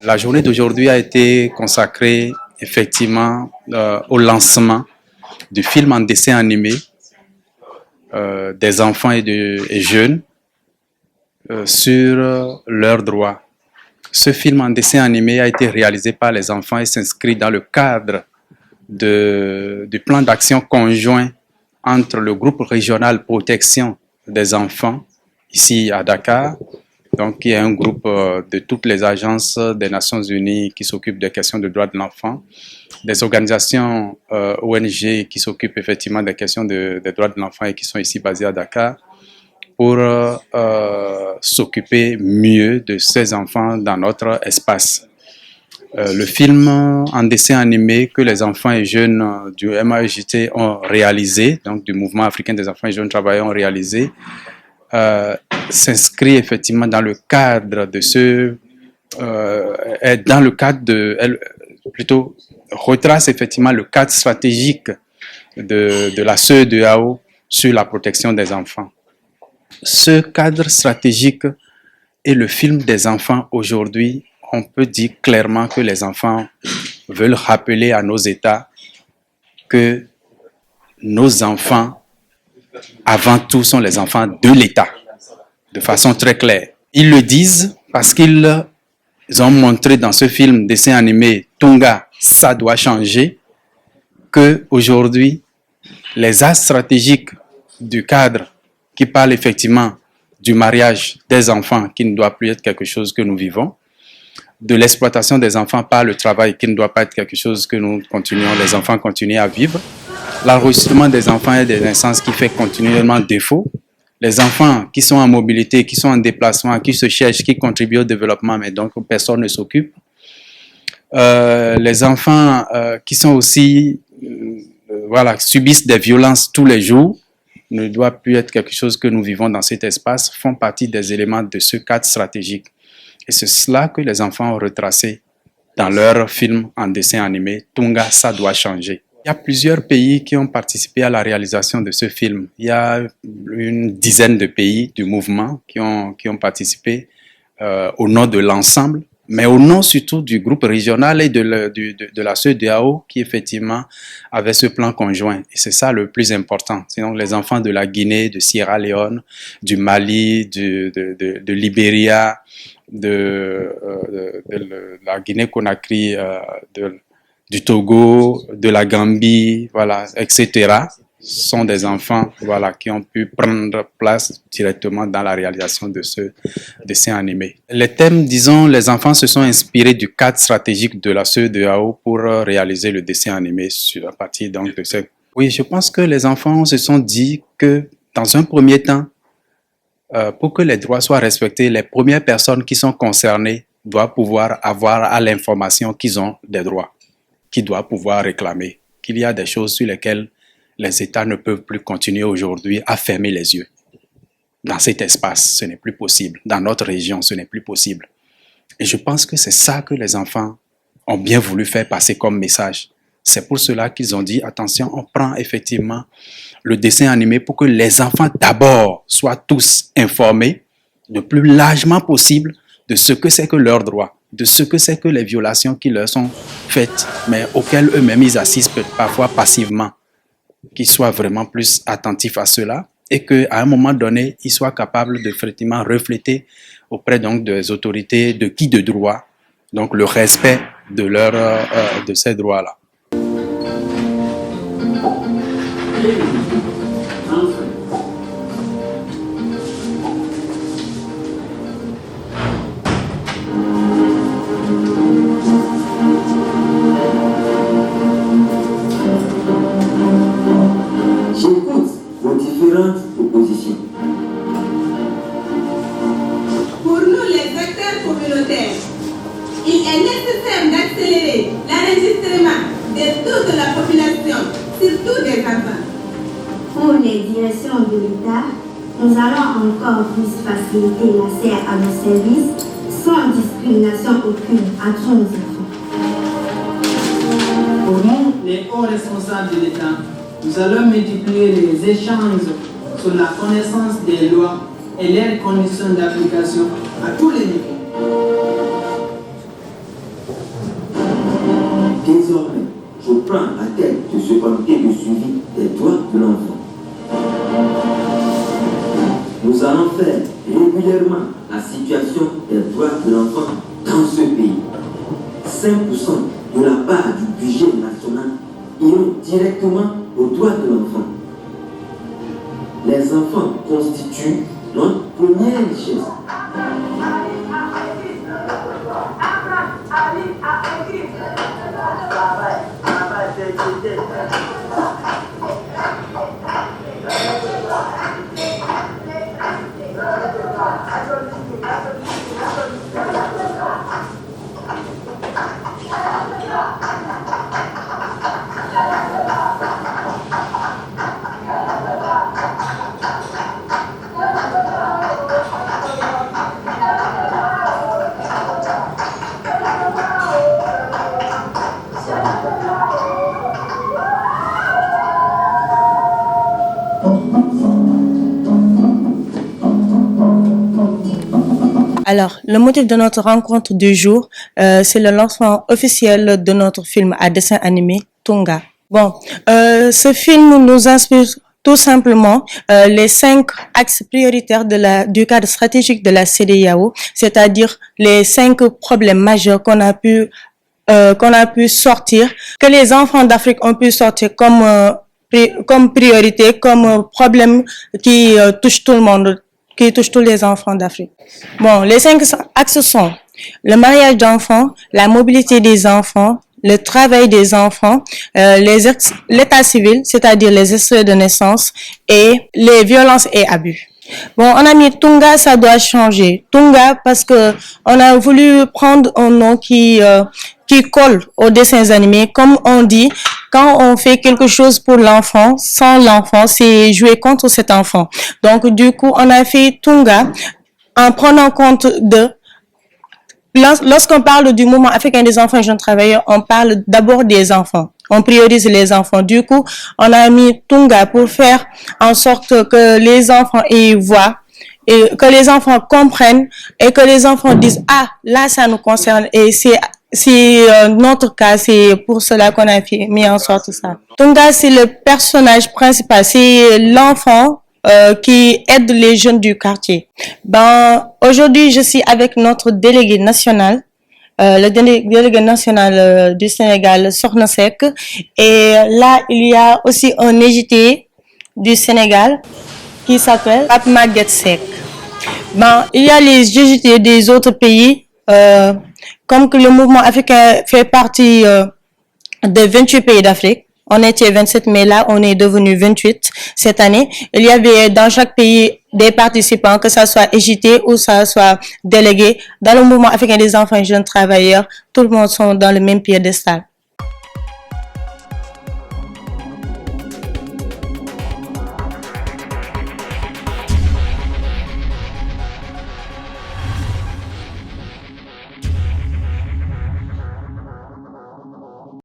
La journée d'aujourd'hui a été consacrée effectivement au lancement du film en dessin animé des enfants et jeunes sur leurs droits. Ce film en dessin animé a été réalisé par les enfants et s'inscrit dans le cadre du plan d'action conjoint entre le groupe régional protection des enfants ici à Dakar, donc qui est un groupe de toutes les agences des Nations Unies qui s'occupent des questions de droits de l'enfant, des organisations ONG qui s'occupent effectivement des questions des droits de l'enfant et qui sont ici basées à Dakar, pour s'occuper mieux de ces enfants dans notre espace. Le film en dessin animé que les enfants et jeunes du MAEJT ont réalisé, donc du Mouvement africain des enfants et jeunes travailleurs ont réalisé, s'inscrit effectivement dans le cadre de plutôt retrace effectivement le cadre stratégique de la CEDEAO sur la protection des enfants. Ce cadre stratégique et le film des enfants aujourd'hui, on peut dire clairement que les enfants veulent rappeler à nos États que nos enfants, avant tout, sont les enfants de l'État, de façon très claire. Ils le disent parce qu'ils ont montré dans ce film dessin animé Tunga, ça doit changer, qu'aujourd'hui, les axes stratégiques du cadre qui parle effectivement du mariage des enfants qui ne doit plus être quelque chose que nous vivons, de l'exploitation des enfants par le travail qui ne doit pas être quelque chose que les enfants continuent à vivre, l'enregistrement des enfants et des naissances qui fait continuellement défaut, les enfants qui sont en mobilité, qui sont en déplacement, qui se cherchent, qui contribuent au développement, mais donc personne ne s'occupe, les enfants qui sont aussi, subissent des violences tous les jours, ne doit plus être quelque chose que nous vivons dans cet espace, font partie des éléments de ce cadre stratégique. Et c'est cela que les enfants ont retracé dans leur film en dessin animé, Tunga, ça doit changer. Il y a plusieurs pays qui ont participé à la réalisation de ce film. Il y a une dizaine de pays du mouvement qui ont participé au nom de l'ensemble, mais au nom surtout du groupe régional et de la CEDEAO qui effectivement avait ce plan conjoint. Et c'est ça le plus important. Sinon, les enfants de la Guinée, de Sierra Leone, du Mali, de Libéria, de la Guinée-Conakry, du Togo, de la Gambie, voilà, etc., sont des enfants qui ont pu prendre place directement dans la réalisation de ce dessin animé. Les thèmes, disons, les enfants se sont inspirés du cadre stratégique de la CEDEAO pour réaliser le dessin animé à partir donc de ce... Oui, je pense que les enfants se sont dit que dans un premier temps, pour que les droits soient respectés, les premières personnes qui sont concernées doivent pouvoir avoir à l'information qu'ils ont des droits, qu'ils doivent pouvoir réclamer, qu'il y a des choses sur lesquelles les États ne peuvent plus continuer aujourd'hui à fermer les yeux. Dans cet espace, ce n'est plus possible. Dans notre région, ce n'est plus possible. Et je pense que c'est ça que les enfants ont bien voulu faire passer comme message. C'est pour cela qu'ils ont dit, attention, on prend effectivement le dessin animé pour que les enfants d'abord soient tous informés le plus largement possible de ce que c'est que leurs droits, de ce que c'est que les violations qui leur sont faites, mais auxquelles eux-mêmes ils assistent parfois passivement, qu'ils soient vraiment plus attentifs à cela et qu'à un moment donné, ils soient capables de effectivement refléter auprès donc des autorités de qui de droit, donc le respect de ces droits-là. Propositions. Pour nous, les acteurs communautaires, il est nécessaire d'accélérer l'enregistrement de toute la population, surtout des enfants. Pour les directions de l'État, nous allons encore plus faciliter l'accès à nos services sans discrimination aucune à tous nos enfants. Pour nous, les hauts responsables de l'État, nous allons multiplier les échanges sur la connaissance des lois et leurs conditions d'application à tous les niveaux. prend à tête de ce comité de suivi des droits de l'enfant. Nous allons faire régulièrement la situation des droits de l'enfant dans ce pays. 5% de la part du budget national iront directement aux droits de l'enfant. Les enfants constituent notre première richesse. Alors, le motif de notre rencontre du jour, c'est le lancement officiel de notre film à dessin animé, Tunga. Bon, ce film nous inspire tout simplement les 5 axes prioritaires du cadre stratégique de la CEDEAO, c'est-à-dire les 5 problèmes majeurs qu'on a pu sortir, que les enfants d'Afrique ont pu sortir comme priorité, comme problème qui touche tout le monde, qui touche tous les enfants d'Afrique. Bon, les 5 axes sont le mariage d'enfants, la mobilité des enfants, le travail des enfants, l'état civil, c'est-à-dire les extraits de naissance, et les violences et abus. Bon, on a mis Tunga, ça doit changer. Tunga parce que on a voulu prendre un nom qui colle aux dessins animés. Comme on dit, quand on fait quelque chose pour l'enfant, sans l'enfant, c'est jouer contre cet enfant. Donc, du coup, on a fait Tunga en prenant compte lorsqu'on parle du mouvement africain des enfants et jeunes travailleurs, on parle d'abord des enfants. On priorise les enfants. Du coup, on a mis Tunga pour faire en sorte que les enfants y voient et que les enfants comprennent et que les enfants disent « Ah, là, ça nous concerne et c'est notre cas, c'est pour cela qu'on a mis en sorte ça. » Tunga, c'est le personnage principal, c'est l'enfant qui aide les jeunes du quartier. Ben, aujourd'hui, je suis avec notre délégué national, le délégué national du Sénégal, Sokhna Seck, et là, il y a aussi un EJT du Sénégal qui s'appelle Pape Maguette Seck. Ben, il y a les EJT des autres pays, comme que le mouvement africain fait partie de 28 pays d'Afrique. On était 27, mais là, on est devenu 28 cette année. Il y avait dans chaque pays des participants, que ça soit EJT ou ça soit délégué. Dans le mouvement africain des enfants et jeunes travailleurs, tout le monde sont dans le même piédestal.